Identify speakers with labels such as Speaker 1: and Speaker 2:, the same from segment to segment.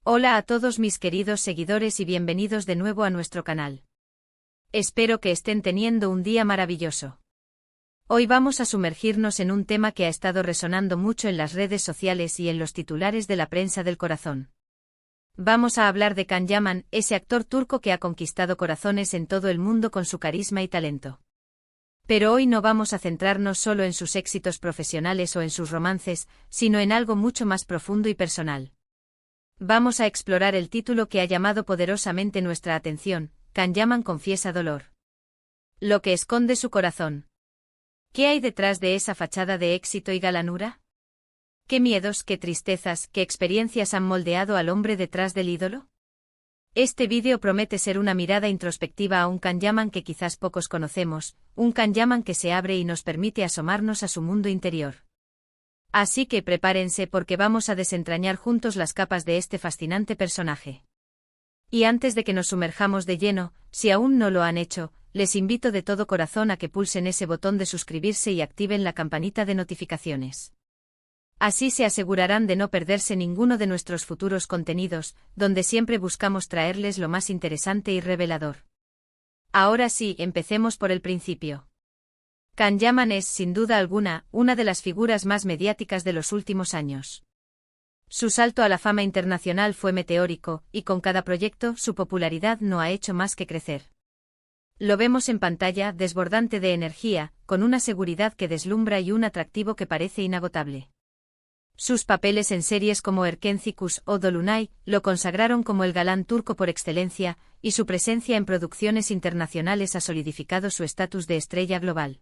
Speaker 1: Hola a todos mis queridos seguidores y bienvenidos de nuevo a nuestro canal. Espero que estén teniendo un día maravilloso. Hoy vamos a sumergirnos en un tema que ha estado resonando mucho en las redes sociales y en los titulares de la prensa del corazón. Vamos a hablar de Can Yaman, ese actor turco que ha conquistado corazones en todo el mundo con su carisma y talento. Pero hoy no vamos a centrarnos solo en sus éxitos profesionales o en sus romances, sino en algo mucho más profundo y personal. Vamos a explorar el título que ha llamado poderosamente nuestra atención: Can Yaman confiesa dolor. Lo que esconde su corazón. ¿Qué hay detrás de esa fachada de éxito y galanura? ¿Qué miedos, qué tristezas, qué experiencias han moldeado al hombre detrás del ídolo? Este vídeo promete ser una mirada introspectiva a un Can Yaman que quizás pocos conocemos, un Can Yaman que se abre y nos permite asomarnos a su mundo interior. Así que prepárense porque vamos a desentrañar juntos las capas de este fascinante personaje. Y antes de que nos sumerjamos de lleno, si aún no lo han hecho, les invito de todo corazón a que pulsen ese botón de suscribirse y activen la campanita de notificaciones. Así se asegurarán de no perderse ninguno de nuestros futuros contenidos, donde siempre buscamos traerles lo más interesante y revelador. Ahora sí, empecemos por el principio. Can Yaman es, sin duda alguna, una de las figuras más mediáticas de los últimos años. Su salto a la fama internacional fue meteórico, y con cada proyecto su popularidad no ha hecho más que crecer. Lo vemos en pantalla, desbordante de energía, con una seguridad que deslumbra y un atractivo que parece inagotable. Sus papeles en series como Erkenci o Dolunay lo consagraron como el galán turco por excelencia, y su presencia en producciones internacionales ha solidificado su estatus de estrella global.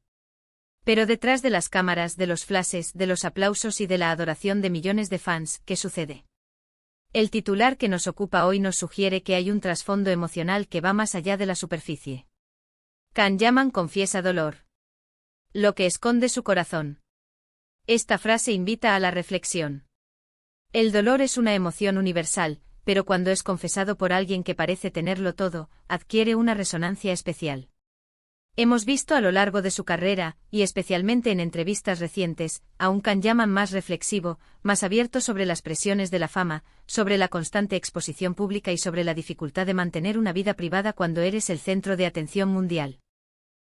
Speaker 1: Pero detrás de las cámaras, de los flashes, de los aplausos y de la adoración de millones de fans, ¿qué sucede? El titular que nos ocupa hoy nos sugiere que hay un trasfondo emocional que va más allá de la superficie. Can Yaman confiesa dolor. Lo que esconde su corazón. Esta frase invita a la reflexión. El dolor es una emoción universal, pero cuando es confesado por alguien que parece tenerlo todo, adquiere una resonancia especial. Hemos visto a lo largo de su carrera, y especialmente en entrevistas recientes, a un Can Yaman más reflexivo, más abierto sobre las presiones de la fama, sobre la constante exposición pública y sobre la dificultad de mantener una vida privada cuando eres el centro de atención mundial.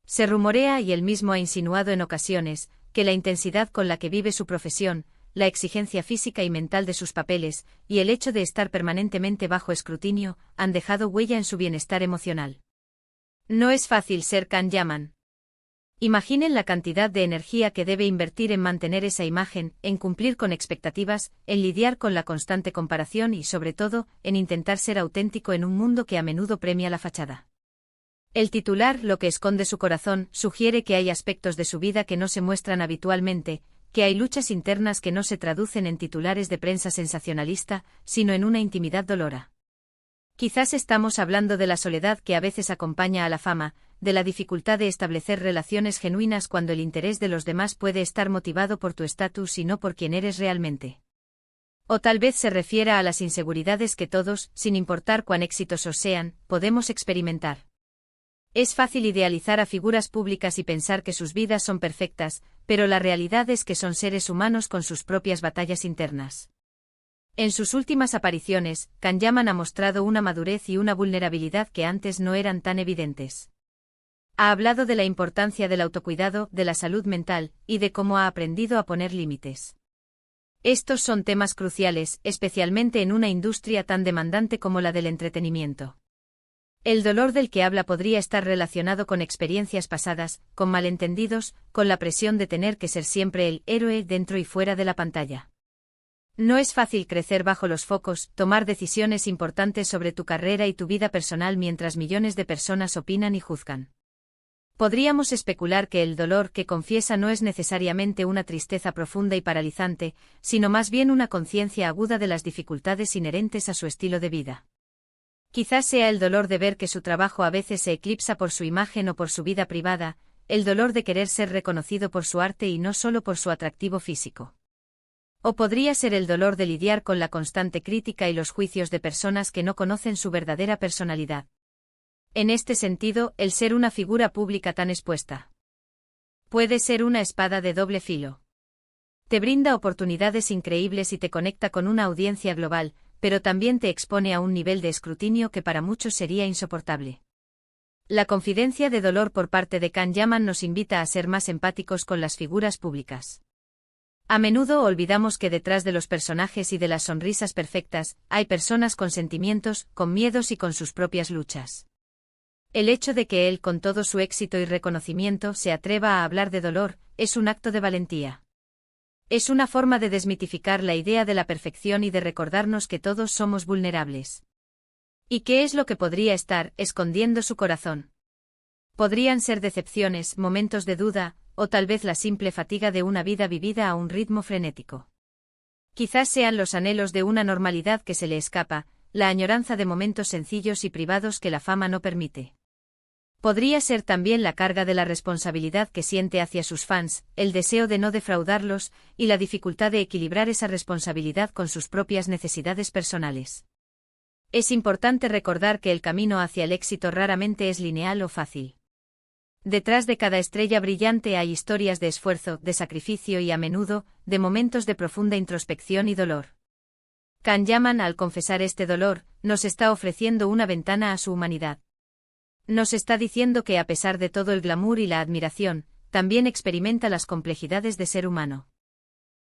Speaker 1: Se rumorea, y él mismo ha insinuado en ocasiones, que la intensidad con la que vive su profesión, la exigencia física y mental de sus papeles, y el hecho de estar permanentemente bajo escrutinio, han dejado huella en su bienestar emocional. No es fácil ser Can Yaman. Imaginen la cantidad de energía que debe invertir en mantener esa imagen, en cumplir con expectativas, en lidiar con la constante comparación y, sobre todo, en intentar ser auténtico en un mundo que a menudo premia la fachada. El titular, lo que esconde su corazón, sugiere que hay aspectos de su vida que no se muestran habitualmente, que hay luchas internas que no se traducen en titulares de prensa sensacionalista, sino en una intimidad dolora. Quizás estamos hablando de la soledad que a veces acompaña a la fama, de la dificultad de establecer relaciones genuinas cuando el interés de los demás puede estar motivado por tu estatus y no por quien eres realmente. O tal vez se refiera a las inseguridades que todos, sin importar cuán exitosos sean, podemos experimentar. Es fácil idealizar a figuras públicas y pensar que sus vidas son perfectas, pero la realidad es que son seres humanos con sus propias batallas internas. En sus últimas apariciones, Can Yaman ha mostrado una madurez y una vulnerabilidad que antes no eran tan evidentes. Ha hablado de la importancia del autocuidado, de la salud mental, y de cómo ha aprendido a poner límites. Estos son temas cruciales, especialmente en una industria tan demandante como la del entretenimiento. El dolor del que habla podría estar relacionado con experiencias pasadas, con malentendidos, con la presión de tener que ser siempre el héroe dentro y fuera de la pantalla. No es fácil crecer bajo los focos, tomar decisiones importantes sobre tu carrera y tu vida personal mientras millones de personas opinan y juzgan. Podríamos especular que el dolor que confiesa no es necesariamente una tristeza profunda y paralizante, sino más bien una conciencia aguda de las dificultades inherentes a su estilo de vida. Quizás sea el dolor de ver que su trabajo a veces se eclipsa por su imagen o por su vida privada, el dolor de querer ser reconocido por su arte y no solo por su atractivo físico. O podría ser el dolor de lidiar con la constante crítica y los juicios de personas que no conocen su verdadera personalidad. En este sentido, el ser una figura pública tan expuesta puede ser una espada de doble filo. Te brinda oportunidades increíbles y te conecta con una audiencia global, pero también te expone a un nivel de escrutinio que para muchos sería insoportable. La confidencia de dolor por parte de Can Yaman nos invita a ser más empáticos con las figuras públicas. A menudo olvidamos que detrás de los personajes y de las sonrisas perfectas, hay personas con sentimientos, con miedos y con sus propias luchas. El hecho de que él, con todo su éxito y reconocimiento, se atreva a hablar de dolor, es un acto de valentía. Es una forma de desmitificar la idea de la perfección y de recordarnos que todos somos vulnerables. ¿Y qué es lo que podría estar escondiendo su corazón? Podrían ser decepciones, momentos de duda, o tal vez la simple fatiga de una vida vivida a un ritmo frenético. Quizás sean los anhelos de una normalidad que se le escapa, la añoranza de momentos sencillos y privados que la fama no permite. Podría ser también la carga de la responsabilidad que siente hacia sus fans, el deseo de no defraudarlos, y la dificultad de equilibrar esa responsabilidad con sus propias necesidades personales. Es importante recordar que el camino hacia el éxito raramente es lineal o fácil. Detrás de cada estrella brillante hay historias de esfuerzo, de sacrificio y a menudo, de momentos de profunda introspección y dolor. Can Yaman, al confesar este dolor, nos está ofreciendo una ventana a su humanidad. Nos está diciendo que a pesar de todo el glamour y la admiración, también experimenta las complejidades de ser humano.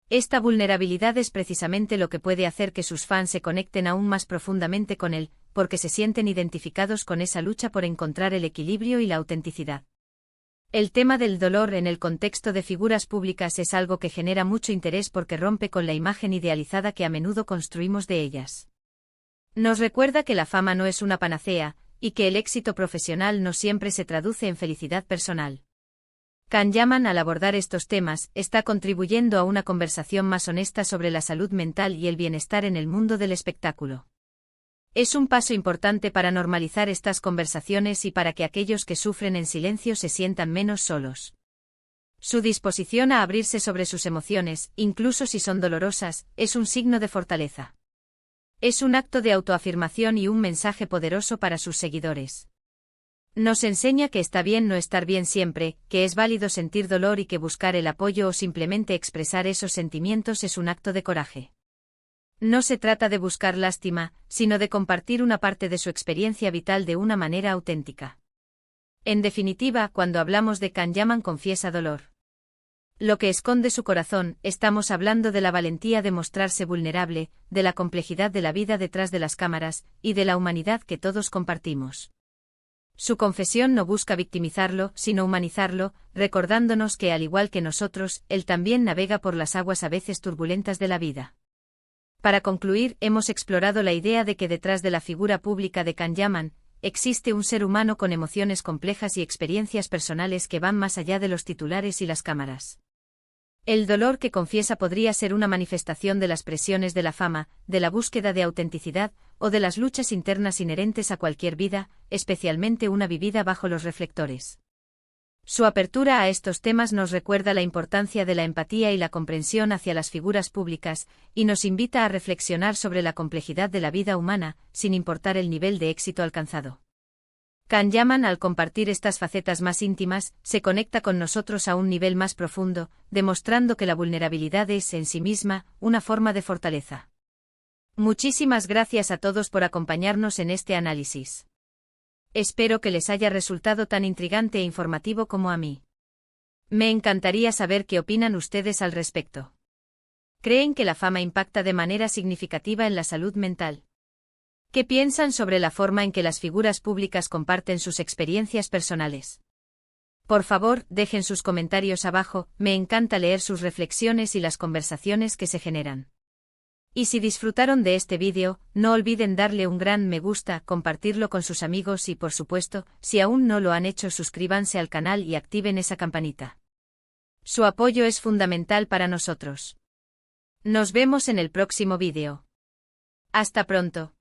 Speaker 1: Esta vulnerabilidad es precisamente lo que puede hacer que sus fans se conecten aún más profundamente con él, porque se sienten identificados con esa lucha por encontrar el equilibrio y la autenticidad. El tema del dolor en el contexto de figuras públicas es algo que genera mucho interés porque rompe con la imagen idealizada que a menudo construimos de ellas. Nos recuerda que la fama no es una panacea, y que el éxito profesional no siempre se traduce en felicidad personal. Can Yaman, al abordar estos temas, está contribuyendo a una conversación más honesta sobre la salud mental y el bienestar en el mundo del espectáculo. Es un paso importante para normalizar estas conversaciones y para que aquellos que sufren en silencio se sientan menos solos. Su disposición a abrirse sobre sus emociones, incluso si son dolorosas, es un signo de fortaleza. Es un acto de autoafirmación y un mensaje poderoso para sus seguidores. Nos enseña que está bien no estar bien siempre, que es válido sentir dolor y que buscar el apoyo o simplemente expresar esos sentimientos es un acto de coraje. No se trata de buscar lástima, sino de compartir una parte de su experiencia vital de una manera auténtica. En definitiva, cuando hablamos de Can Yaman confiesa dolor. Lo que esconde su corazón, estamos hablando de la valentía de mostrarse vulnerable, de la complejidad de la vida detrás de las cámaras, y de la humanidad que todos compartimos. Su confesión no busca victimizarlo, sino humanizarlo, recordándonos que al igual que nosotros, él también navega por las aguas a veces turbulentas de la vida. Para concluir, hemos explorado la idea de que detrás de la figura pública de Can Yaman, existe un ser humano con emociones complejas y experiencias personales que van más allá de los titulares y las cámaras. El dolor que confiesa podría ser una manifestación de las presiones de la fama, de la búsqueda de autenticidad, o de las luchas internas inherentes a cualquier vida, especialmente una vivida bajo los reflectores. Su apertura a estos temas nos recuerda la importancia de la empatía y la comprensión hacia las figuras públicas, y nos invita a reflexionar sobre la complejidad de la vida humana, sin importar el nivel de éxito alcanzado. Can Yaman, al compartir estas facetas más íntimas, se conecta con nosotros a un nivel más profundo, demostrando que la vulnerabilidad es, en sí misma, una forma de fortaleza. Muchísimas gracias a todos por acompañarnos en este análisis. Espero que les haya resultado tan intrigante e informativo como a mí. Me encantaría saber qué opinan ustedes al respecto. ¿Creen que la fama impacta de manera significativa en la salud mental? ¿Qué piensan sobre la forma en que las figuras públicas comparten sus experiencias personales? Por favor, dejen sus comentarios abajo, me encanta leer sus reflexiones y las conversaciones que se generan. Y si disfrutaron de este vídeo, no olviden darle un gran me gusta, compartirlo con sus amigos y por supuesto, si aún no lo han hecho, suscríbanse al canal y activen esa campanita. Su apoyo es fundamental para nosotros. Nos vemos en el próximo vídeo. Hasta pronto.